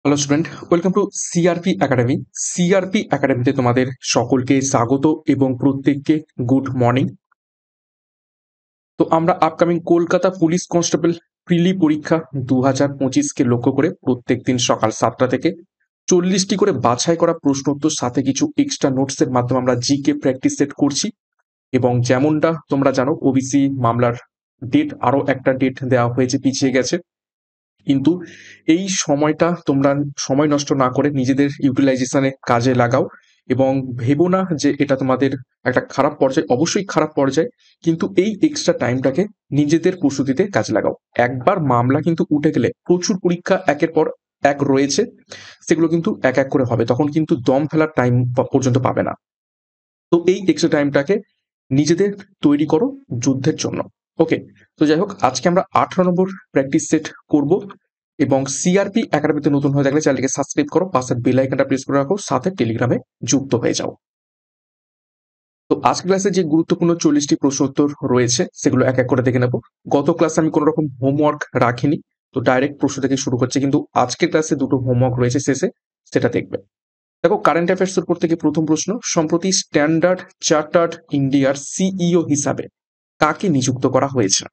Hello student, welcome to CRP academy. CRP একাডেমিতে তোমাদের সকলকে স্বাগত এবং প্রত্যেককে গুড মর্নিং। তো আমরা upcoming Kolkata police constable prelim পরীক্ষা 2025কে লক্ষ্য করে প্রত্যেকদিন সকাল 7টা থেকে 40টি করে বাছাই করা প্রশ্ন উত্তর সাথে কিছু এক্সট্রা নোটসের মাধ্যমে আমরা জিকে প্র্যাকটিস সেট করছি। এবং যেমনটা তোমরা জানো, ওবিসি মামলার ডেট আরো একটা ডেট দেওয়া হয়েছে, পিছিয়ে গেছে। কিন্তু এই সময়টা তোমরা সময় নষ্ট না করে নিজেদের ইউটিলাইজেশনে কাজে লাগাও এবং ভেবো না যে এটা তোমাদের একটা খারাপ পর্যায়ে, অবশ্যই খারাপ পর্যায়ে, কিন্তু এই এক্সট্রা টাইমটাকে নিজেদের প্রস্তুতিতে কাজে লাগাও। একবার মামলা কিন্তু উঠে গেলে প্রচুর পরীক্ষা একের পর এক রয়েছে, সেগুলো কিন্তু এক এক করে হবে, তখন কিন্তু দম ফেলার টাইম পর্যন্ত পাবে না। তো এই এক্সট্রা টাইমটাকে নিজেদের তৈরি করো যুদ্ধের জন্য। ওকে, তো যাই হোক, আজকে আমরা 18 নম্বর প্র্যাকটিস সেট করব। এবং সিআরপি একাডেমিতে নতুন হয়ে থাকলে চ্যানেলকে সাবস্ক্রাইব করো, পাশের বেল আইকনটা প্রেস করে রাখো, সাথে টেলিগ্রামে যুক্ত হয়ে যাও। তো আজকের ক্লাসে যে গুরুত্বপূর্ণ 40টি প্রশ্ন উত্তর রয়েছে সেগুলো এক এক করে দেখে নেব। গত ক্লাসে আমি কোনো রকম হোমওয়ার্ক রাখিনি, তো ডাইরেক্ট প্রশ্ন থেকে শুরু করছি, কিন্তু আজকের ক্লাসে দুটো হোমওয়ার্ক রয়েছে শেষে, সেটা দেখবে। দেখো, কারেন্ট অ্যাফেয়ার্স এর উপর থেকে প্রথম প্রশ্ন: সম্প্রতি স্ট্যান্ডার্ড চার্টার্ড ইন্ডিয়ার সিইও হিসাবে কাকে নিযুক্ত করা হয়েছে?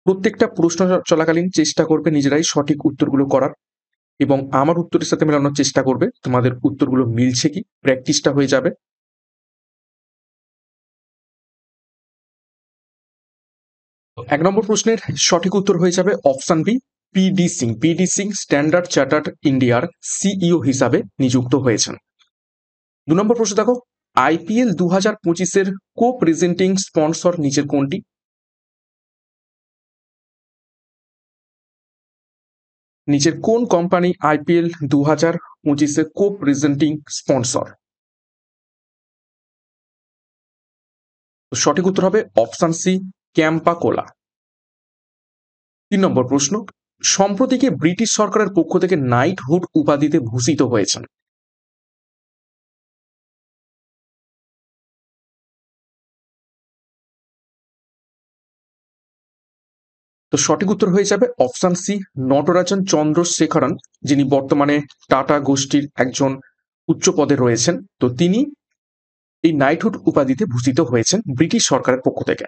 প্রত্যেকটা প্রশ্ন চলাকালীন চেষ্টা করবে নিজেরাই সঠিক উত্তরগুলো করার এবং আমার উত্তরের সাথে মেলানোর চেষ্টা করবে, তোমাদের উত্তরগুলো মিলছে কি, প্র্যাকটিসটা হয়ে যাবে। এক নম্বর প্রশ্নের সঠিক উত্তর হয়ে যাবে option B, P D Singh. P D Singh standard chartered ইন্ডিয়ার সিইও হিসাবে নিযুক্ত হয়েছেন। 2 নম্বর প্রশ্ন দেখো, আইপিএল 2025-এর কো প্রেজেন্টিং স্পন্সর নিচের কোনটি? নিচের কোন কোম্পানি আইপিএল 2025-এর কো প্রেজেন্টিং স্পন্সর? সঠিক উত্তর হবে অপশন সি, ক্যাম্পা কোলা। 3 নম্বর প্রশ্ন, সম্প্রতি কে ব্রিটিশ সরকারের পক্ষ থেকে নাইটহুড উপাধিতে ভূষিত হয়েছেন? তো সঠিক উত্তর হয়ে যাবে অপশন সি, নটরাজন চন্দ্রশেখরন, যিনি বর্তমানে টাটা গোষ্ঠীর একজন উচ্চ পদে রয়েছেন। তো তিনি এই নাইটহুড উপাধিতে ভূষিত হয়েছেন ব্রিটিশ সরকারের পক্ষ থেকে।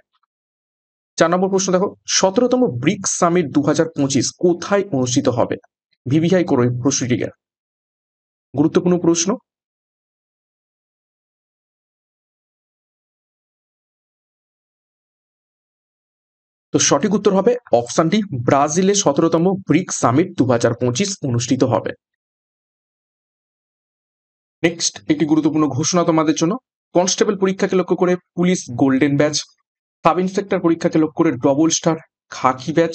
4 নম্বর প্রশ্ন দেখো, 17তম ব্রিক্স সামিট 2025 কোথায় অনুষ্ঠিত হবে? ভিভিআই করো এই প্রশ্নটিকে, গুরুত্বপূর্ণ প্রশ্ন। তো সঠিক উত্তর হবে অপশনটি, ব্রাজিলে 17তম ব্রিক্স সামিট 2025 অনুষ্ঠিত হবে। নেক্সট একটি গুরুত্বপূর্ণ ঘোষণা তোমাদের জন্য। কনস্টেবল পরীক্ষাকে লক্ষ্য করে police golden batch, sub inspector পরীক্ষাকে লক্ষ্য করে ডবল স্টার খাকি ব্যাচ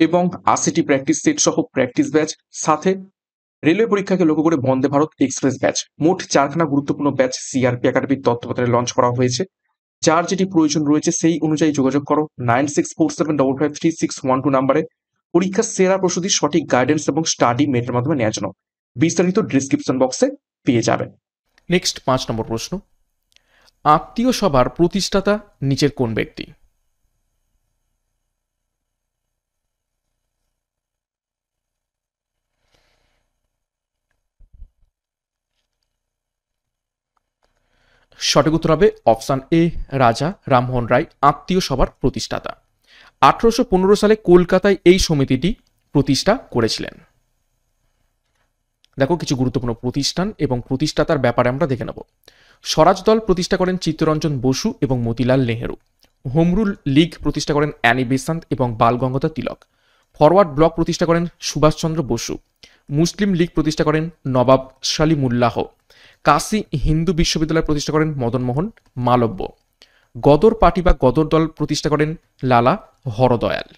এবং 80টি প্র্যাকটিস সেট সহ প্র্যাকটিস ব্যাচ, সাথে রেলওয়ে পরীক্ষাকে লক্ষ্য করে বন্দে ভারত এক্সপ্রেস ব্যাচ, মোট 4খানা গুরুত্বপূর্ণ ব্যাচ সিআরপি একাডেমির তত্ত্বাবধানে লঞ্চ করা হয়েছে। যার যেটি প্রয়োজন রয়েছে সেই অনুযায়ী যোগাযোগ করো 9647553612 নাম্বারে পরীক্ষার সেরা প্রস্তুতির সঠিক গাইডেন্স এবং স্টাডি মেটের মাধ্যমে নেওয়ার জন্য। বিস্তারিত ডিসক্রিপশন বক্সে পেয়ে যাবে। নেক্সট 5 নম্বর প্রশ্ন, আত্মীয় সভার প্রতিষ্ঠাতা নিচের কোন ব্যক্তি? সঠিক উত্তর হবে অপশন এ, রাজা রামমোহন রায় আত্মীয় সভার প্রতিষ্ঠাতা। 1815 সালে কলকাতায় এই সমিতিটি প্রতিষ্ঠা করেছিলেন। দেখো, কিছু গুরুত্বপূর্ণ প্রতিষ্ঠান এবং প্রতিষ্ঠাতার ব্যাপারে আমরা দেখে নেব। স্বরাজ দল প্রতিষ্ঠা করেন চিত্তরঞ্জন বসু এবং মতিলাল নেহেরু। হোম রুল লীগ প্রতিষ্ঠা করেন অ্যানি বেসান্ত এবং বাল গঙ্গাধর তিলক। ফরওয়ার্ড ব্লক প্রতিষ্ঠা করেন সুভাষচন্দ্র বসু। মুসলিম লীগ প্রতিষ্ঠা করেন নবাব সালিমুল্লাহ। কাশী হিন্দু বিশ্ববিদ্যালয় প্রতিষ্ঠা করেন মদনমোহন মালব্য। গদর পার্টি বা গদর দল প্রতিষ্ঠা করেন লালা হরদয়াল।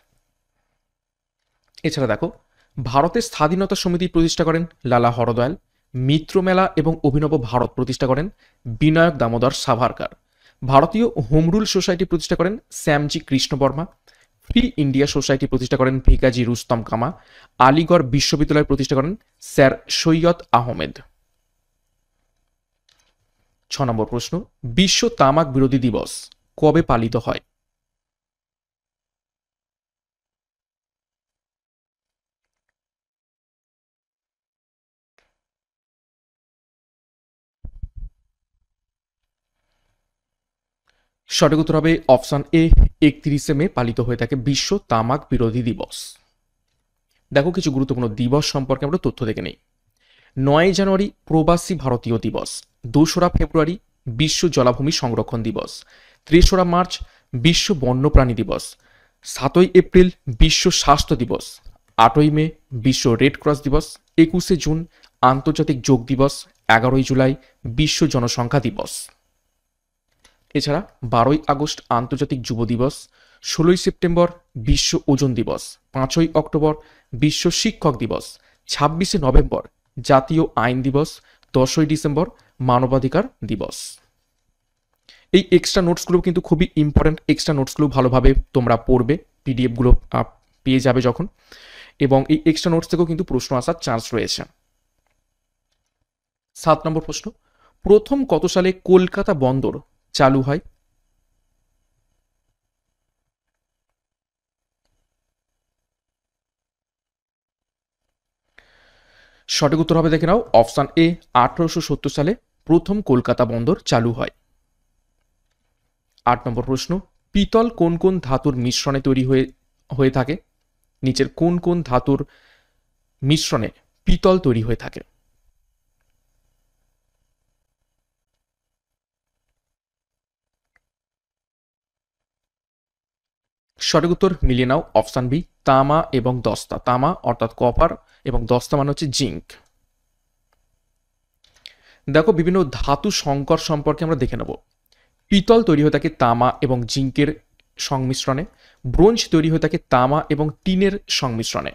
এছাড়া দেখো, ভারতের স্বাধীনতা সমিতি প্রতিষ্ঠা করেন লালা হরদয়াল। মিত্র মেলা এবং অভিনব ভারত প্রতিষ্ঠা করেন বিনায়ক দামোদর সাভারকার। ভারতীয় হোম রুল সোসাইটি প্রতিষ্ঠা করেন Shyamji Krishna Varma. Free India society প্রতিষ্ঠা করেন ভিকাজি রুস্তম কামা। আলিগড় বিশ্ববিদ্যালয় প্রতিষ্ঠা করেন স্যার সৈয়দ আহমেদ। 6 নম্বর প্রশ্ন, বিশ্ব তামাক বিরোধী দিবস কবে পালিত হয়? সঠিক উত্তর হবে অপশন এ, 31শে মে পালিত হয়ে থাকে বিশ্ব তামাক বিরোধী দিবস। দেখো কিছু গুরুত্বপূর্ণ দিবস সম্পর্কে আমরা তথ্য দেখে নেই। 9 জানুয়ারি প্রবাসী ভারতীয় দিবস, 2রা ফেব্রুয়ারি বিশ্ব জলাভূমি সংরক্ষণ দিবস, 3রা মার্চ বিশ্ব বন্যপ্রাণী দিবস, 7ই এপ্রিল বিশ্ব স্বাস্থ্য দিবস, 8ই মে বিশ্ব রেড ক্রস দিবস, 21শে জুন আন্তর্জাতিক যোগ দিবস, 11ই জুলাই বিশ্ব জনসংখ্যা দিবস। এছাড়া 12ই আগস্ট আন্তর্জাতিক যুব দিবস, 16ই সেপ্টেম্বর বিশ্ব ওজন দিবস, 5ই অক্টোবর বিশ্ব শিক্ষক দিবস, 26শে নভেম্বর জাতীয় আইন দিবস, 10ই ডিসেম্বর মানবাধিকার দিবস। এই এক্সট্রা নোটসগুলো কিন্তু খুবই ইম্পর্ট্যান্ট। এক্সট্রা নোটসগুলো ভালোভাবে তোমরা পড়বে, পিডিএফগুলো পেয়ে যাবে যখন, এবং এই এক্সট্রা নোটস থেকেও কিন্তু প্রশ্ন আসার চান্স রয়েছে। 7 নম্বর প্রশ্ন, প্রথম কত সালে কলকাতা বন্দর চালু হয়? সঠিক উত্তর হবে দেখে নাও অপশন এ, 1870 সালে প্রথম কলকাতা বন্দর চালু হয়। 8 নম্বর প্রশ্ন, পিতল কোন কোন ধাতুর মিশ্রণে তৈরি হয়ে থাকে? নিচের কোন কোন ধাতুর মিশ্রণে পিতল তৈরি হয়ে থাকে? সঠিক উত্তর মিলিয়ে নাও অপশন বি, তামা এবং দস্তা। তামা অর্থাৎ কপার এবং দস্তা মানে হচ্ছে জিঙ্ক। দেখো বিভিন্ন ধাতু সংকর সম্পর্কে আমরা দেখে নেব। পিতল তৈরি হয়ে থাকে তামা এবং জিঙ্কের সংমিশ্রণে, ব্রোঞ্জ তৈরি হয়ে থাকে তামা এবং টিনের সংমিশ্রণে,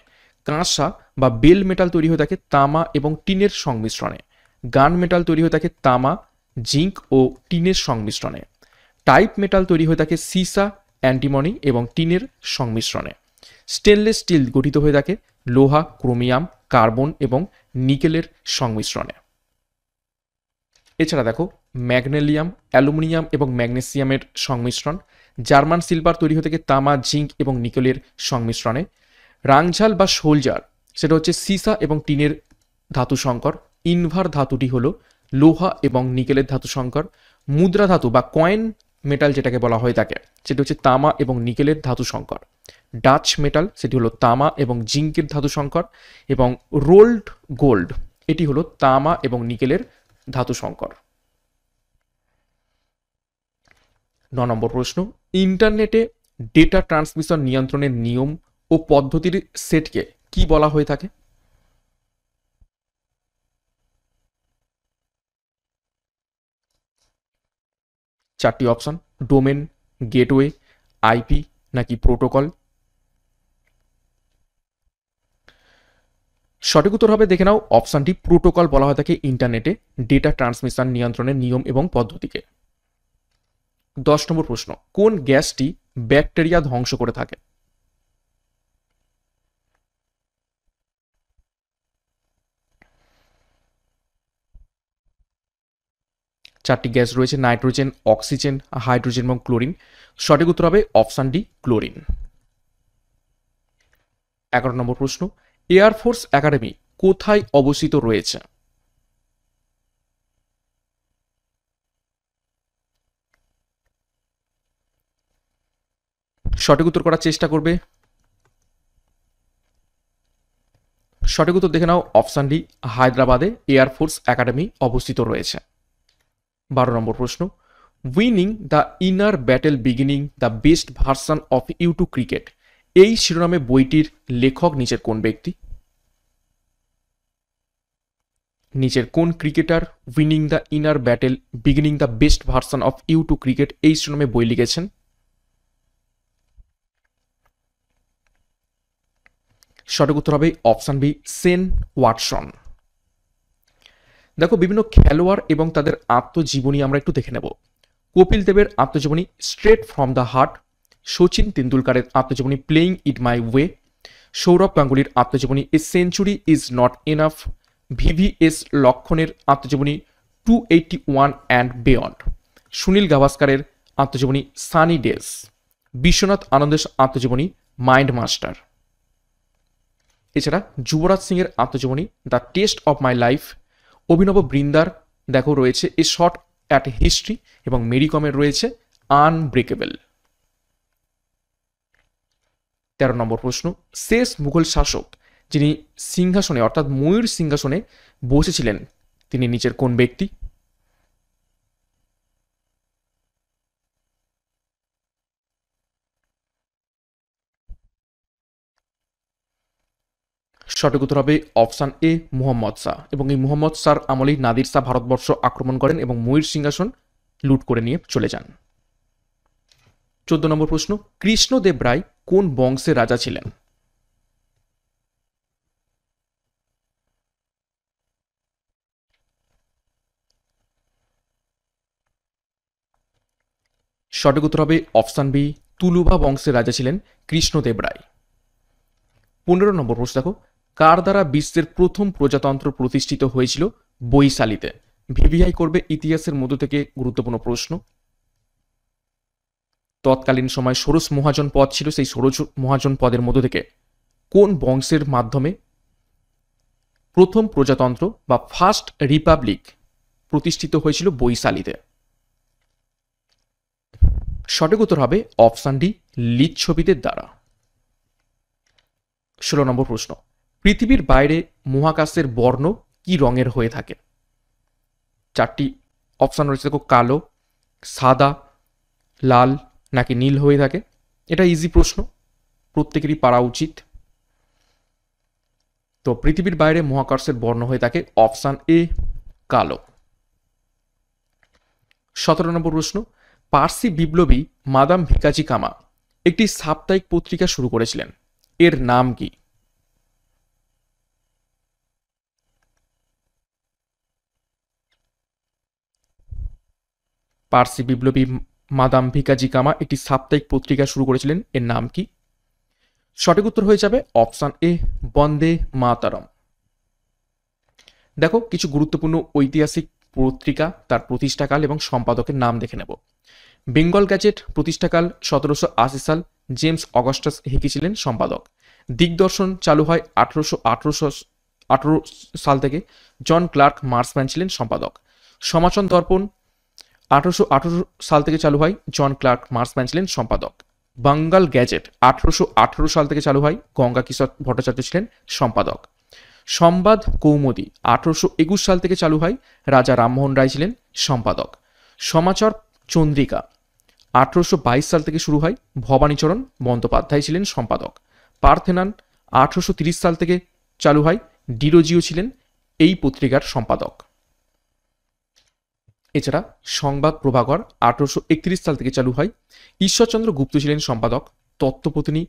কাঁসা বা বেল মেটাল তৈরি হয়ে থাকে তামা এবং টিনের সংমিশ্রণে, গান মেটাল তৈরি হয়ে থাকে তামা, জিঙ্ক ও টিনের সংমিশ্রণে, টাইপ মেটাল তৈরি হয়ে থাকে সীসা, অ্যান্টিমনি এবং টিনের সংমিশ্রণে, স্টেনলেস স্টিল গঠিত হয়ে থাকে লোহা, ক্রোমিয়াম, কার্বন এবং নিকেলের সংমিশ্রণে। এছাড়া দেখো ম্যাগনেলিয়াম, অ্যালুমিনিয়াম এবং ম্যাগনেসিয়ামের সংমিশ্রণ, জার্মান সিলভার তৈরি হয়ে থাকে তামা, জিঙ্ক এবং নিকেলের সংমিশ্রণে, রাংঝাল বা সোলজার সেটা হচ্ছে সীসা এবং টিনের ধাতু সংকর, ইনভার ধাতুটি হলো লোহা এবং নিকেলের ধাতু সংকর, মুদ্রা ধাতু বা কয়েন মেটাল যেটাকে বলা হয়ে থাকে সেটি হচ্ছে তামা এবং নিকেলের ধাতু সংকর, ডাচ মেটাল সেটি হলো তামা এবং জিঙ্কের ধাতু সংকর, এবং রোল্ড গোল্ড এটি হলো তামা এবং নিকেলের ধাতু সংকর। 9 নম্বর প্রশ্ন, ইন্টারনেটে ডেটা ট্রান্সমিশন নিয়ন্ত্রণের নিয়ম ও পদ্ধতির সেটকে কি বলা হয়ে থাকে? চারটি অপশন, ডোমেন, গেটওয়ে, আইপি নাকি প্রোটোকল? সঠিক উত্তর হবে দেখে নাও অপশনটি প্রোটোকল বলা হয়ে থাকে ইন্টারনেটে ডেটা ট্রান্সমিশন নিয়ন্ত্রণের নিয়ম এবং পদ্ধতিকে। 10 নম্বর প্রশ্ন, কোন গ্যাসটি ব্যাকটেরিয়া ধ্বংস করে থাকে? চারটি গ্যাস রয়েছে, নাইট্রোজেন, অক্সিজেন, হাইড্রোজেন এবং ক্লোরিন। সঠিক উত্তর হবে অপশন ডি, ক্লোরিন। 11 নম্বর প্রশ্ন, এয়ারফোর্স একাডেমি কোথায় অবস্থিত রয়েছে? সঠিক উত্তর করার চেষ্টা করবে। সঠিক উত্তর দেখে নাও অপশন ডি, হায়দ্রাবাদে এয়ারফোর্স একাডেমি অবস্থিত রয়েছে। 12 নম্বর প্রশ্ন, winning the inner battle beginning the best version of you to cricket এই শিরোনামে বইটির লেখক নিচের কোন ব্যক্তি? নিচের কোন cricketer winning the inner battle beginning the best version of you to cricket এই শিরোনামে বই লিখেছেন? সঠিক উত্তর হবে অপশন বি, সেন ওয়াটসন। দেখো বিভিন্ন খেলোয়াড় এবং তাদের আত্মজীবনী আমরা একটু দেখে নেব। কপিল দেবের আত্মজীবনী straight from the heart, Sachin তেন্ডুলকারের আত্মজীবনী playing it my way, Sourav গাঙ্গুলির আত্মজীবনী a century is not enough, VVS লক্ষণের আত্মজীবনী 281 অ্যান্ড বিয়ন্ড, সুনীল গাভাস্কারের আত্মজীবনী সানি ডেজ, বিশ্বনাথ আনন্দের আত্মজীবনী মাইন্ড মাস্টার। এছাড়া যুবরাজ সিংয়ের আত্মজীবনী the test of my life, অভিনব বৃন্দার দেখো রয়েছে এ শর্ট অ্যাট হিস্ট্রি, এবং মেরি কমের রয়েছে আনব্রেকেবল। 13 নম্বর প্রশ্ন, শেষ মুঘল শাসক যিনি সিংহাসনে অর্থাৎ ময়ূর সিংহাসনে বসেছিলেন তিনি নিচের কোন ব্যক্তি? সঠিক উত্তর হবে অপশান এ মুহাম্মদ শাহ। এবং এই মুহাম্মদ শাহর আমলেই নাদির শাহ ভারতবর্ষ আক্রমণ করেন এবং ময়ূর সিংহাসন লুট করে নিয়ে চলে যান। 14 নম্বর প্রশ্ন, কৃষ্ণদেব রায় কোন বংশের রাজা ছিলেন? সঠিক উত্তর হবে অপশান বি তুলুভা বংশের রাজা ছিলেন কৃষ্ণদেব রায়। 15 নম্বর প্রশ্ন দেখো, কার দ্বারা বিশ্বের প্রথম প্রজাতন্ত্র প্রতিষ্ঠিত হয়েছিল বৈশালীতে? ভিভিআই করবে ইতিহাসের মধ্য থেকে গুরুত্বপূর্ণ প্রশ্ন। তৎকালীন সময় ষোড়শ মহাজন পদ ছিল, সেই ষোড়শ মহাজন পদের মধ্য থেকে কোন বংশের মাধ্যমে প্রথম প্রজাতন্ত্র বা ফার্স্ট রিপাবলিক প্রতিষ্ঠিত হয়েছিল বৈশালীতে? সঠিক উত্তর হবে অপশান ডি লিচ্ছবিদের দ্বারা। 16 নম্বর প্রশ্ন, পৃথিবীর বাইরে মহাকাশের বর্ণ কি রঙের হয়ে থাকে? চারটি অপশান রয়েছে দেখো, কালো, সাদা, লাল নাকি নীল হয়ে থাকে। এটা ইজি প্রশ্ন, প্রত্যেকেরই পারা উচিত। তো পৃথিবীর বাইরে মহাকাশের বর্ণ হয়ে থাকে অপশান এ কালো। 17 নম্বর প্রশ্ন, পার্সি বিপ্লবী মাদাম ভিকাজি কামা একটি সাপ্তাহিক পত্রিকা শুরু করেছিলেন, এর নাম কি? পার্সি বিপ্লবী মাদাম ভিকাজি কামা একটি সাপ্তাহিক পত্রিকা শুরু করেছিলেন, এর নাম কি? সঠিক উত্তর হয়ে যাবে অপশান এ বন্দে মাতারম। দেখো কিছু গুরুত্বপূর্ণ ঐতিহাসিক পত্রিকা, তার প্রতিষ্ঠাকাল এবং সম্পাদকের নাম দেখে নেব। বেঙ্গল গ্যাজেট প্রতিষ্ঠাকাল 1780 সাল, জেমস অগাস্টাস হিকি ছিলেন সম্পাদক। দিগদর্শন চালু হয় 1818 সাল থেকে, জন ক্লার্ক মার্সম্যান ছিলেন সম্পাদক। সমাচন দর্পণ 1818 সাল থেকে চালু হয়, জন ক্লার্ক মার্সম্যান ছিলেন সম্পাদক। বাঙ্গাল গ্যাজেট 1818 সাল থেকে চালু হয়, গঙ্গা কিশোর ভট্টাচার্য ছিলেন সম্পাদক। সংবাদ কৌমুদী 1821 সাল থেকে চালু হয়, রাজা রামমোহন রায় ছিলেন সম্পাদক। সমাচার চন্দ্রিকা 1822 সাল থেকে শুরু হয়, ভবানীচরণ বন্দ্যোপাধ্যায় ছিলেন সম্পাদক। পার্থেনান 1830 সাল থেকে চালু হয়, ডিরোজিও ছিলেন এই পত্রিকার সম্পাদক। এছাড়া সংবাদ প্রভাকর 1831 সাল থেকে চালু হয়, ঈশ্বরচন্দ্র গুপ্ত ছিলেন সম্পাদক। তত্ত্বপত্নী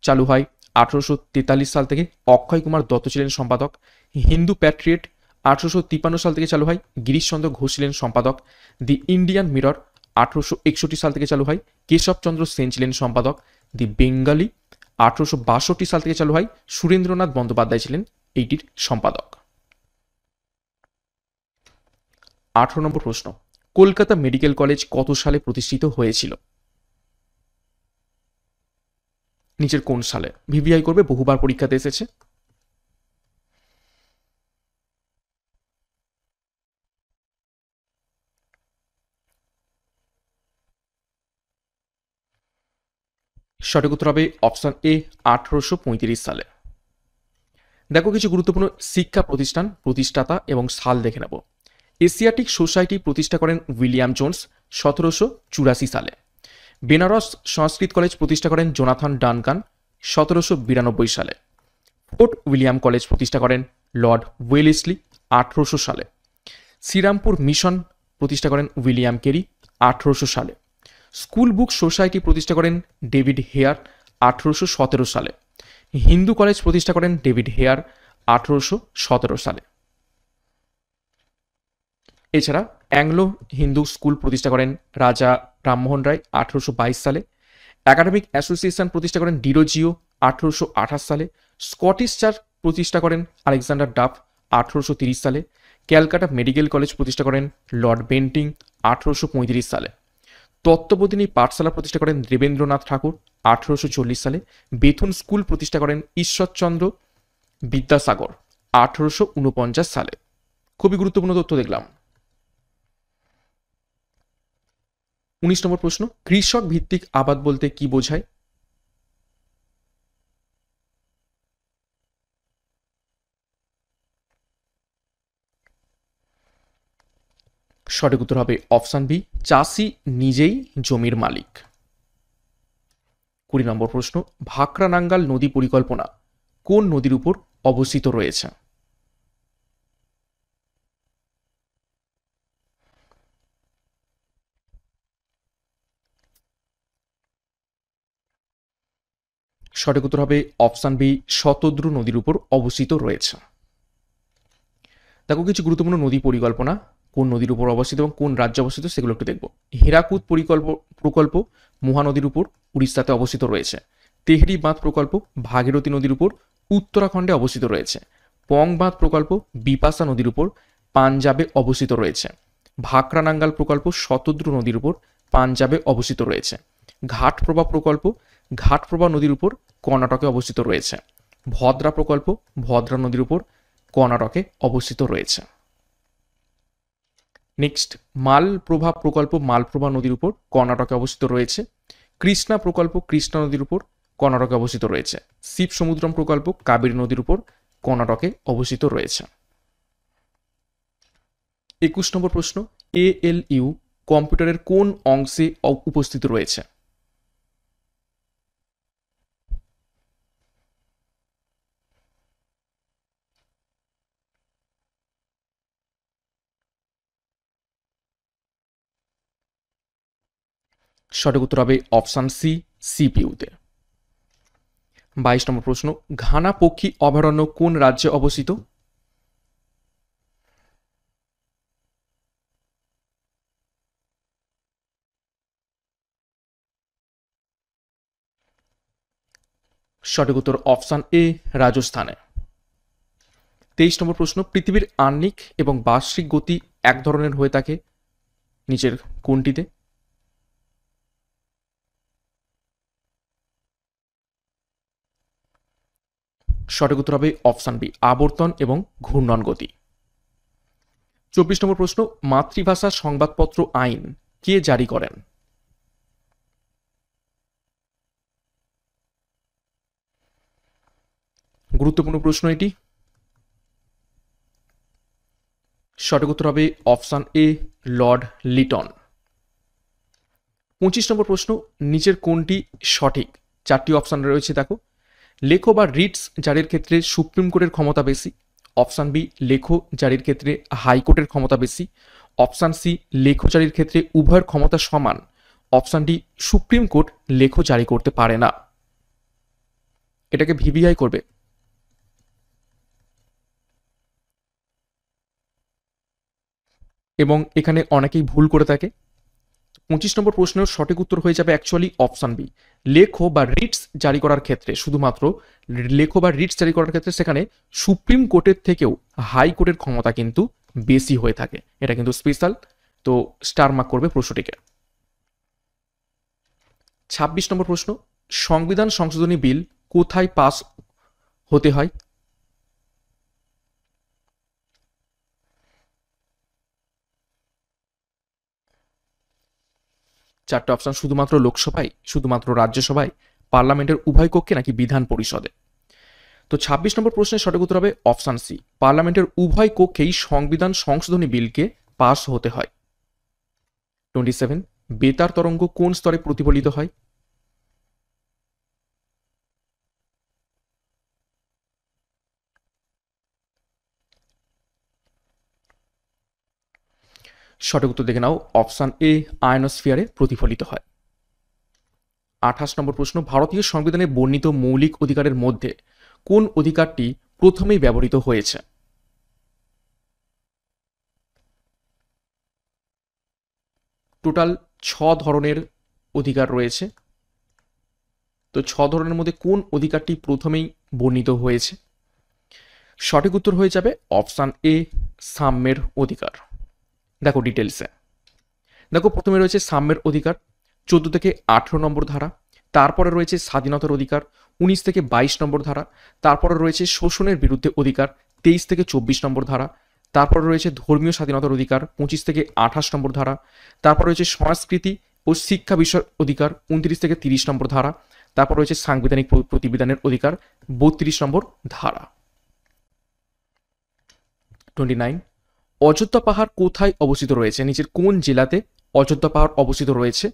চালু হয় 1843 সাল থেকে, অক্ষয় কুমার দত্ত ছিলেন সম্পাদক। হিন্দু প্যাট্রিয়েট 1853 সাল থেকে চালু হয়, গিরিশচন্দ্র ঘোষ ছিলেন সম্পাদক। দি ইন্ডিয়ান মিরর 1861 সাল থেকে চালু হয়, কেশবচন্দ্র সেন ছিলেন সম্পাদক। দি বেঙ্গলি 1862 সাল থেকে চালু হয়, সুরেন্দ্রনাথ বন্দ্যোপাধ্যায় ছিলেন এইটির সম্পাদক। 18 নম্বর প্রশ্ন, কলকাতা মেডিকেল কলেজ কত সালে প্রতিষ্ঠিত হয়েছিল? নিচের কোন সালে? ভিভিআই করবে, বহুবার পরীক্ষাতে এসেছে। সঠিক উত্তর হবে অপশন এ 1835 সালে। দেখো কিছু গুরুত্বপূর্ণ শিক্ষা প্রতিষ্ঠান, প্রতিষ্ঠাতা এবং সাল দেখে নেব। এশিয়াটিক সোসাইটি প্রতিষ্ঠা করেন উইলিয়াম জোন্স 1784 সালে। বেনারস সংস্কৃত কলেজ প্রতিষ্ঠা করেন জোনাথন ডানকান 1792 সালে। ফোর্ট উইলিয়াম কলেজ প্রতিষ্ঠা করেন লর্ড ওয়েলেসলি 1800 সালে। শ্রীরামপুর মিশন প্রতিষ্ঠা করেন উইলিয়াম কেরি 1800 সালে। স্কুল বুক সোসাইটি প্রতিষ্ঠা করেন ডেভিড হেয়ার 1817 সালে। হিন্দু কলেজ প্রতিষ্ঠা করেন ডেভিড হেয়ার 1817 সালে। এছাড়া অ্যাংলো হিন্দু স্কুল প্রতিষ্ঠা করেন রাজা রামমোহন রায় 1822 সালে। একাডেমিক অ্যাসোসিয়েশন প্রতিষ্ঠা করেন ডিরোজিও 1828 সালে। স্কটিশ চার্চ প্রতিষ্ঠা করেন আলেকজান্ডার ডাফ 1830 সালে। ক্যালকাটা মেডিকেল কলেজ প্রতিষ্ঠা করেন লর্ড বেন্টিং 1835 সালে। তত্ত্ববোধিনী পাঠশালা প্রতিষ্ঠা করেন দেবেন্দ্রনাথ ঠাকুর 1840 সালে। বেথুন স্কুল প্রতিষ্ঠা করেন ঈশ্বরচন্দ্র বিদ্যাসাগর 1849 সালে। খুবই গুরুত্বপূর্ণ তথ্য দেখলাম। 19 নম্বর প্রশ্ন, কৃষক ভিত্তিক আবাদ বলতে কি বোঝায়? সঠিক উত্তর হবে অপশন বি, চাষি নিজেই জমির মালিক। 20 নম্বর প্রশ্ন, ভাকরানাঙ্গাল নদী পরিকল্পনা কোন নদীর উপর অবস্থিত রয়েছে? সঠিক উত্তর হবে অপশন বি, শতদ্রু নদীর উপর অবস্থিত রয়েছে। দেখো কিছু গুরুত্বপূর্ণ নদী পরিকল্পনা কোন নদীর উপর অবস্থিত এবং কোন রাজ্যে অবস্থিত সেগুলো একটু দেখব। হীরাকুদ প্রকল্প মহানদীর উপর উড়িষ্যাতে অবস্থিত রয়েছে। তেহরি বাঁধ প্রকল্প ভাগীরথী নদীর উপর উত্তরাখণ্ডে অবস্থিত রয়েছে। পং বাঁধ প্রকল্প বিপাশা নদীর উপর পাঞ্জাবে অবস্থিত রয়েছে। ভাকরানাঙ্গাল প্রকল্প শতদ্রু নদীর উপর পাঞ্জাবে অবস্থিত রয়েছে। ঘাটপ্রভা প্রকল্প ঘাটপ্রভা নদীর উপর কর্ণাটকে অবস্থিত রয়েছে। ভদ্রা প্রকল্প ভদ্রা নদীর উপর কর্ণাটকে অবস্থিত রয়েছে। নেক্সট, মালপ্রভা প্রকল্প মালপ্রভা নদীর উপর কর্ণাটকে অবস্থিত রয়েছে। কৃষ্ণা প্রকল্প কৃষ্ণা নদীর উপর কর্ণাটকে অবস্থিত রয়েছে। শিব সমুদ্রম প্রকল্প কাবেরী নদীর উপর কর্ণাটকে অবস্থিত রয়েছে। 21 নম্বর প্রশ্ন, ALU কম্পিউটারের কোন অংশে উপস্থিত রয়েছে? সঠিক উত্তর হবে অপশন সি, সিপিইউতে। 22 নম্বর প্রশ্ন, ঘানা পক্ষী অভয়ারণ্য কোন রাজ্যে অবস্থিত? সঠিক উত্তর অপশন এ, রাজস্থানে। 23 নম্বর প্রশ্ন, পৃথিবীর আহ্নিক এবং বার্ষিক গতি এক ধরনের হয়ে থাকে নিচের কোনটিতে? সঠিক উত্তর হবে অপশন বি, আবর্তন এবং ঘূর্ণন গতি। 24 নম্বর প্রশ্ন, মাতৃভাষা সংবাদপত্র আইন কে জারি করেন? গুরুত্বপূর্ণ প্রশ্ন এটি। সঠিক উত্তর হবে অপশন এ, লর্ড লিটন। 25 নম্বর প্রশ্ন, নিচের কোনটি সঠিক? 4টি অপশন রয়েছে, দেখো। লেখো বা রিটস জারির ক্ষেত্রে সুপ্রিম কোর্টের ক্ষমতা বেশি। অপশন বি, লেখো জারির ক্ষেত্রে হাইকোর্টের ক্ষমতা বেশি। অপশন সি, লেখো জারির ক্ষেত্রে উভয়ের ক্ষমতা সমান। অপশন ডি, সুপ্রিম কোর্ট লেখো জারি করতে পারে না। এটাকে ভিভিআই করবে। এবং এখানে অনেকেই ভুল করে থাকে। 25 নম্বর প্রশ্নের সঠিক উত্তর হয়ে যাবে অ্যাকচুয়ালি অপশন বি, লেখো বা রিটস জারি করার ক্ষেত্রে, শুধুমাত্র লেখো বা রিটস জারি করার ক্ষেত্রে সেখানে সুপ্রিম কোর্টের থেকেও হাইকোর্টের ক্ষমতা কিন্তু বেশি হয়ে থাকে। এটা কিন্তু স্পেশাল, তো স্টার মার্ক করবে প্রশ্নটিকে। 26 নম্বর প্রশ্ন, সংবিধান সংশোধনী বিল কোথায় পাস হতে হয়? চারটে অপশন, শুধুমাত্র লোকসভায়, শুধুমাত্র রাজ্যসভায়, পার্লামেন্টের উভয় কক্ষে, নাকি বিধান পরিষদে? তো 26 নম্বর প্রশ্নের সঠিক উত্তর হবে অপশন সি, পার্লামেন্টের উভয় কক্ষেই সংবিধান সংশোধনী বিলকে পাস হতে হয়। 27, বেতার তরঙ্গ কোন স্তরে প্রতিফলিত হয়? সঠিক উত্তর দেখে নাও, অপশন এ, আয়নোস্ফিয়ারে প্রতিফলিত হয়। 28 নম্বর প্রশ্ন, ভারতীয় সংবিধানে বর্ণিত মৌলিক অধিকারের মধ্যে কোন অধিকারটি প্রথমেই ব্যবহৃত হয়েছে? টোটাল 6 ধরনের অধিকার রয়েছে, তো 6 ধরনের মধ্যে কোন অধিকারটি প্রথমেই বর্ণিত হয়েছে? সঠিক উত্তর হয়ে যাবে অপশন এ, সাম্যের অধিকার। দেখো ডিটেলসে, দেখো প্রথমে রয়েছে সাম্যের অধিকার, 14 থেকে 18 নম্বর ধারা। তারপরে রয়েছে স্বাধীনতার অধিকার, 19 থেকে 22 নম্বর ধারা। তারপরে রয়েছে শোষণের বিরুদ্ধে অধিকার, 23 থেকে 24 নম্বর ধারা। তারপরে রয়েছে ধর্মীয় স্বাধীনতার অধিকার, 25 থেকে 28 নম্বর ধারা। তারপর রয়েছে সংস্কৃতি ও শিক্ষা বিষয়ের অধিকার 29 থেকে 30 নম্বর ধারা। তারপর রয়েছে সাংবিধানিক প্রতিবিধানের অধিকার 32 নম্বর ধারা। 29, অযোধ্যা পাহাড় কোথায় অবস্থিত রয়েছে? নিচের কোন জেলাতে অযোধ্যা পাহাড় অবস্থিত রয়েছে?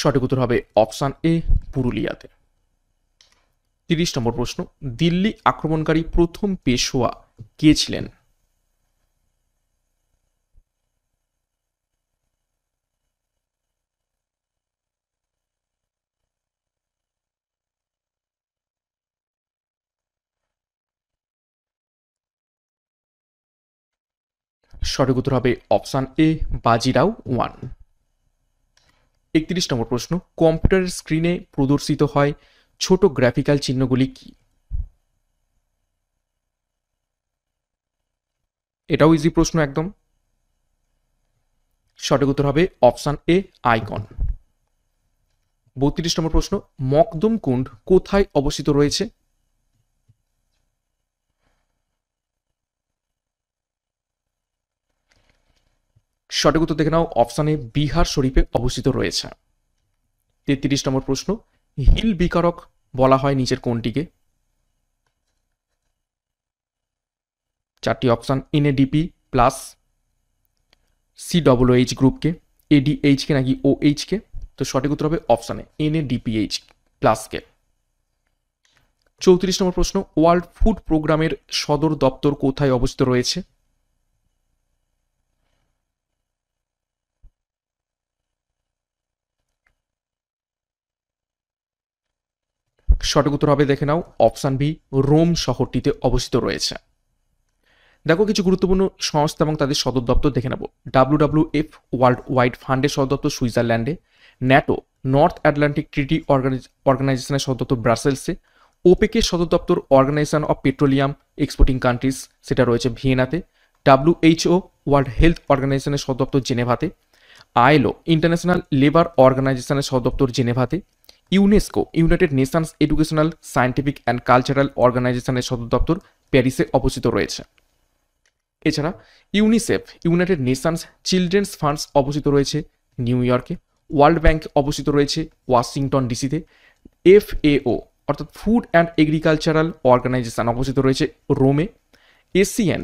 সঠিক উত্তর হবে অপশন এ, পুরুলিয়াতে। 30 নম্বর প্রশ্ন, দিল্লি আক্রমণকারী প্রথম পেশোয়া কে ছিলেন? সঠিক উত্তর হবে অপশন এ, বাজিরাও 1। 31 নম্বর প্রশ্ন, কম্পিউটারের স্ক্রিনে প্রদর্শিত হয় ছোট গ্রাফিক্যাল চিহ্নগুলি কি? এটাও ইজি প্রশ্ন একদম। সঠিক উত্তর হবে অপশন এ, আইকন। 32 নম্বর প্রশ্ন, মকদুম কুণ্ড কোথায় অবস্থিত রয়েছে? সঠিক উত্তর দেখে নাও, অপশনে বিহার শরীফে অবস্থিত রয়েছে। 33 নম্বর প্রশ্ন, হিল বিকারক বলা হয় নিচের কোনটিকে? চারটি অপশন, এনএডিপি প্লাস, সিডব্লিউএইচ গ্রুপকে, এডিএইচ কে নাকি ওএইচ কে? তো সঠিক উত্তর হবে অপশনে এনএডিপিএইচ প্লাস কে। 34 নম্বর প্রশ্ন, ওয়ার্ল্ড ফুড প্রোগ্রামের সদর দপ্তর কোথায় অবস্থিত রয়েছে? সঠিক উত্তর হবে দেখে নাও, অপশন বি, রোম শহরটিতে অবস্থিত রয়েছে। দেখো কিছু গুরুত্বপূর্ণ সংস্থা এবং তাদের সদর দপ্তর দেখে নেব। WWF ওয়ার্ল্ড ওয়াইড ফান্ডের সদর দপ্তর সুইজারল্যান্ডে, ন্যাটো নর্থ আটলান্টিক ট্রিটি অর্গানাইজেশনের সদর দপ্তর ব্রাসেলসে, ওপেকের সদর দপ্তর organisation of petroleum exporting countries, সেটা রয়েছে ভিয়েনাতে, WHO ওয়ার্ল্ড হেলথ অর্গানাইজেশনের সদর দপ্তর জেনেভাতে, ILO ইন্টারন্যাশনাল লেবার অর্গানাইজেশনের সদর দপ্তর জেনেভাতে, UNESCO United Nations Educational Scientific and Cultural অর্গানাইজেশনের সদর দপ্তর প্যারিসে অবস্থিত রয়েছে। এছাড়া UNICEF United Nations Children's Funds অবস্থিত রয়েছে নিউ ইয়র্কে, ওয়ার্ল্ড ব্যাংক অবস্থিত রয়েছে ওয়াশিংটন ডিসিতে, FAO অর্থাৎ ফুড অ্যান্ড এগ্রিকালচারাল অর্গানাইজেশন অবস্থিত রয়েছে রোমে, Asian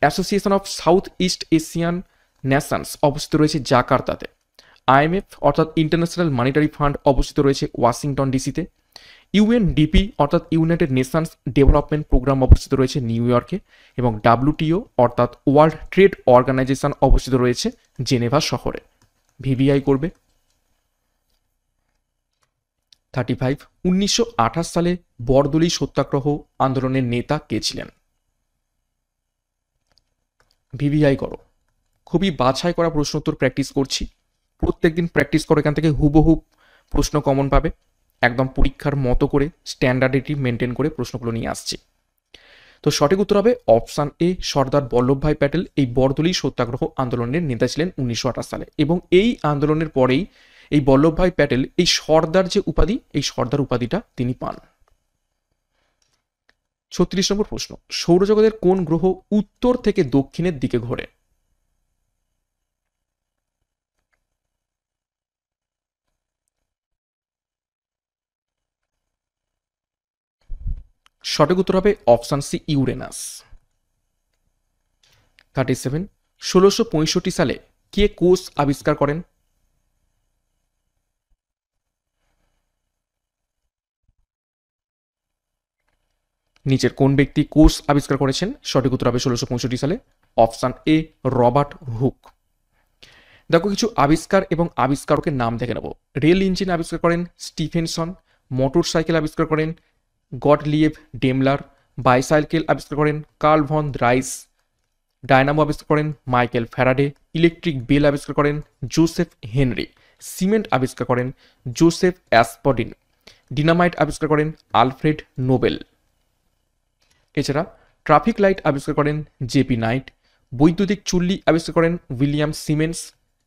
Association of South East Asian Nations অবস্থিত রয়েছে জাকার্তাতে, IMF অর্থাৎ ইন্টারন্যাশনাল মনিটারি ফান্ড অবস্থিত রয়েছে ওয়াশিংটন ডিসিতে, UNDP অর্থাৎ ইউনাইটেড নেশনস ডেভেলপমেন্ট প্রোগ্রাম অবস্থিত রয়েছে নিউ ইয়র্কে, এবং WTO অর্থাৎ ওয়ার্ল্ড ট্রেড অর্গানাইজেশন অবস্থিত রয়েছে জেনেভা শহরে। VVI করবে। 35, 1928 সালে বরদলি সত্যাগ্রহ আন্দোলনের নেতা কে ছিলেন? VVI করো। খুবই বাছাই করা প্রশ্ন উত্তর প্র্যাকটিস করছি, প্রত্যেকদিন প্র্যাকটিস করো, এখান থেকে হুবহু প্রশ্ন কমন পাবে, একদম পরীক্ষার মতো করে স্ট্যান্ডার্ডিটি মেনটেন করে প্রশ্নগুলো নিয়ে আসছি। তো সঠিক উত্তর হবে অপশন এ, সর্দার বল্লভভাই প্যাটেল এই বরদলি সত্যাগ্রহ আন্দোলনের নেতা ছিলেন 1928 সালে, এবং এই আন্দোলনের পরেই এই বল্লভভাই প্যাটেল এই সর্দার যে উপাধি, এই সর্দার উপাধিটা তিনি পান। 36 নম্বর প্রশ্ন, সৌরজগতের কোন গ্রহ উত্তর থেকে দক্ষিণের দিকে ঘোরে? সঠিক উত্তর হবে অপশন সি, ইউরেনাস। 37, 1665 সালে কে কোষ আবিষ্কার করেন? নিচের কোন ব্যক্তি কোষ আবিষ্কার করেছেন? সঠিক উত্তর হবে 1665 সালে অপশন এ, রবার্ট হুক। দেখো কিছু আবিষ্কার এবং আবিষ্কারকের নাম দেখে নেব। রেল ইঞ্জিন আবিষ্কার করেন স্টিফেনসন, মোটর সাইকেল আবিষ্কার করেন গটলিয়েভ ডেমলার, বাইসাইকেল আবিষ্কার করেন কার্ল ভন রাইস, ডায়নামো আবিষ্কার করেন মাইকেল ফ্যারাডে, ইলেকট্রিক বেল আবিষ্কার করেন জোসেফ হেনরি, সিমেন্ট আবিষ্কার করেন জোসেফ অ্যাসপডিন, ডিনামাইট আবিষ্কার করেন আলফ্রেড নোবেল। এছাড়া ট্রাফিক লাইট আবিষ্কার করেন জেপি নাইট, বৈদ্যুতিক চুল্লি আবিষ্কার করেন উইলিয়াম সিমেন্স,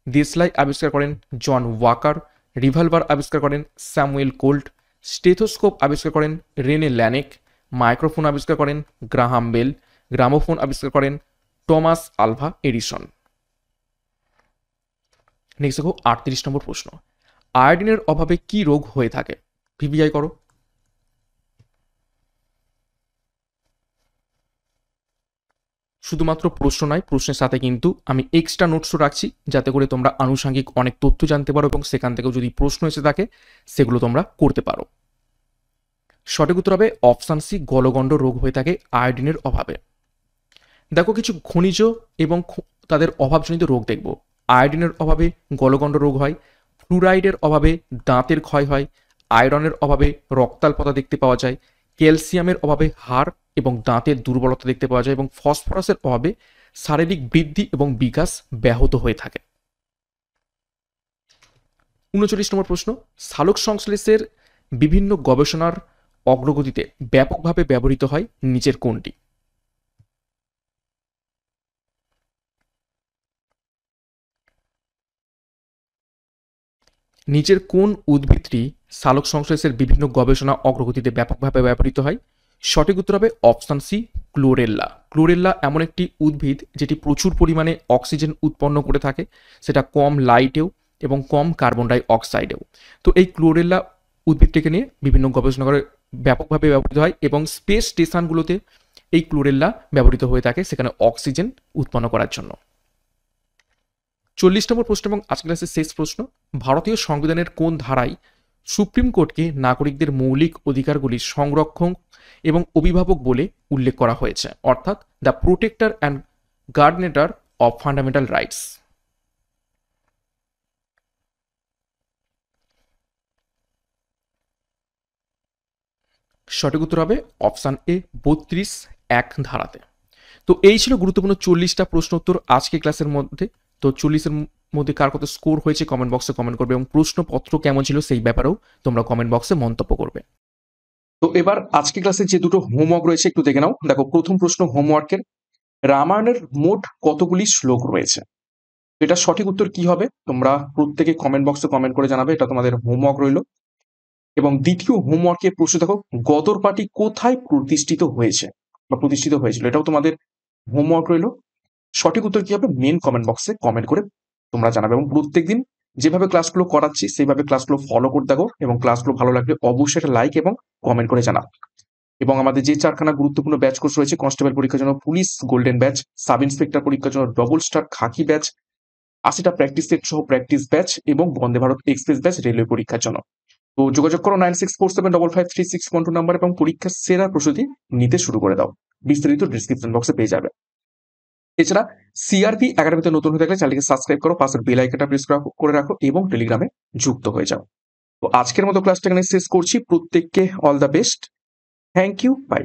দেশলাই আবিষ্কার করেন জন ওয়াকার, রিভলভার আবিষ্কার করেন স্যামুয়েল কোল্ট, স্টেথোস্কোপ আবিষ্কার করেন রেনে ল্যানেক, মাইক্রোফোন আবিষ্কার করেন গ্রাহাম বেল, গ্রামোফোন আবিষ্কার করেন টমাস আলভা এডিসন। নেক্সট দেখো 38 নম্বর প্রশ্ন, আয়োডিনের অভাবে কি রোগ হয়ে থাকে? ভিভিআই করো। শুধুমাত্র প্রশ্ন নয়, প্রশ্নের সাথে কিন্তু আমি এক্সট্রা নোটসও রাখছি, যাতে করে তোমরা আনুষঙ্গিক অনেক তথ্য জানতে পারো এবং সেখান থেকেও যদি প্রশ্ন এসে থাকে সেগুলো তোমরা করতে পারো। সঠিক উত্তর হবে অপশান সি, গলগণ্ড রোগ হয়ে থাকে আয়োডিনের অভাবে। দেখো কিছু খনিজ এবং তাদের অভাবজনিত রোগ দেখব। আয়োডিনের অভাবে গলগণ্ড রোগ হয়, ফ্লুরাইডের অভাবে দাঁতের ক্ষয় হয়, আয়রনের অভাবে রক্তাল্পতা দেখতে পাওয়া যায়, ক্যালসিয়ামের অভাবে হাড় এবং দাঁতের দুর্বলতা দেখতে পাওয়া যায় এবং ফসফরাসের অভাবে শারীরিক বৃদ্ধি এবং বিকাশ ব্যাহত হয়ে থাকে। 39 নম্বর প্রশ্ন, সালোক সংশ্লেষের বিভিন্ন গবেষণার অগ্রগতিতে ব্যাপকভাবে ব্যবহৃত হয় নিচের কোনটি? নিচের কোন উদ্ভিদটি সালোক সংশ্লেষের বিভিন্ন গবেষণা অগ্রগতিতে ব্যাপকভাবে ব্যবহৃত হয়? সঠিক উত্তর হবে অপশান সি, ক্লোরেল্লা। ক্লোরেল্লা এমন একটি উদ্ভিদ যেটি প্রচুর পরিমাণে অক্সিজেন উৎপন্ন করে থাকে, সেটা কম লাইটেও এবং কম কার্বন ডাই অক্সাইডেও। তো এই ক্লোরেল্লা উদ্ভিদটিকে নিয়ে বিভিন্ন গবেষণা করে ব্যাপকভাবে ব্যবহৃত হয় এবং স্পেস স্টেশনগুলোতে এই ক্লোরেল্লা ব্যবহৃত হয়ে থাকে সেখানে অক্সিজেন উৎপন্ন করার জন্য। 40 নম্বর প্রশ্ন এবং আজকের ক্লাসের শেষ প্রশ্ন, ভারতীয় সংবিধানের কোন ধারায় সুপ্রিম কোর্টকে নাগরিকদের মৌলিক অধিকারগুলির সংরক্ষণ এবং অভিভাবক বলে উল্লেখ করা হয়েছে, অর্থাৎ the protector and guarantor of fundamental rights? সঠিক উত্তর হবে অপশান এ, 32(1) ধারাতে। তো এই ছিল গুরুত্বপূর্ণ 40টা প্রশ্ন উত্তর আজকে ক্লাসের মধ্যে। তো 40-এর মধ্যে কার কত স্কোর হয়েছে কমেন্ট বক্সে কমেন্ট করবে এবং প্রশ্নপত্র কেমন ছিল সেই ব্যাপারেও তোমরা কমেন্ট বক্সে মন্তব্য করবে। তো এবার আজকে ক্লাসে যে দুটো হোমওয়ার্ক রয়েছে একটু দেখে নাও। দেখো, প্রথম প্রশ্ন হোমওয়ার্কের, রামায়ণের মোট কতগুলি শ্লোক রয়েছে? এটা সঠিক উত্তর কি হবে তোমরা প্রত্যেকে কমেন্ট বক্সে কমেন্ট করে জানাবে, এটা তোমাদের হোমওয়ার্ক রইল। এবং দ্বিতীয় হোমওয়ার্কের প্রশ্ন দেখো, গদর পার্টি কোথায় প্রতিষ্ঠিত হয়েছে বা প্রতিষ্ঠিত হয়েছিল, এটাও তোমাদের হোমওয়ার্ক রইল। সঠিক উত্তর কি হবে মেন কমেন্ট বক্সে কমেন্ট করে তোমরা জানাবে। এবং প্রত্যেকদিন যেভাবে ক্লাসগুলো করাচ্ছি সেইভাবে ক্লাসগুলো ফলো করতে থাকো এবং ক্লাসগুলো ভালো লাগলে অবশ্যই একটা লাইক এবং কমেন্ট করে জানাও। এবং আমাদের যে 4খানা গুরুত্বপূর্ণ ব্যাচ কোর্স রয়েছে, কনস্টেবল পরীক্ষার জন্য police golden batch, sub inspector পরীক্ষার জন্য ডবল স্টার খাকি ব্যাচ, 80টা প্র্যাকটিস সেট সহ প্র্যাকটিস ব্যাচ এবং Vande Bharat express batch railway পরীক্ষার জন্য। তো যোগাযোগ করো 9647553612 নাম্বার এবং পরীক্ষার সেরা প্রস্তুতি নিতে শুরু করে দাও। বিস্তারিত ডিসক্রিপশন বক্সে পেয়ে যাবে। এছাড়া সিআরপি একাডেমিতে নতুন হয়ে থাকলে চ্যানেলকে সাবস্ক্রাইব করো, পাশের বেল আইকনটা প্রেস করে রাখো এবং টেলিগ্রামে যুক্ত হয়ে যাও। তো আজকের মতো ক্লাসটা এখানে শেষ করছি। প্রত্যেককে all the best. Thank you, by.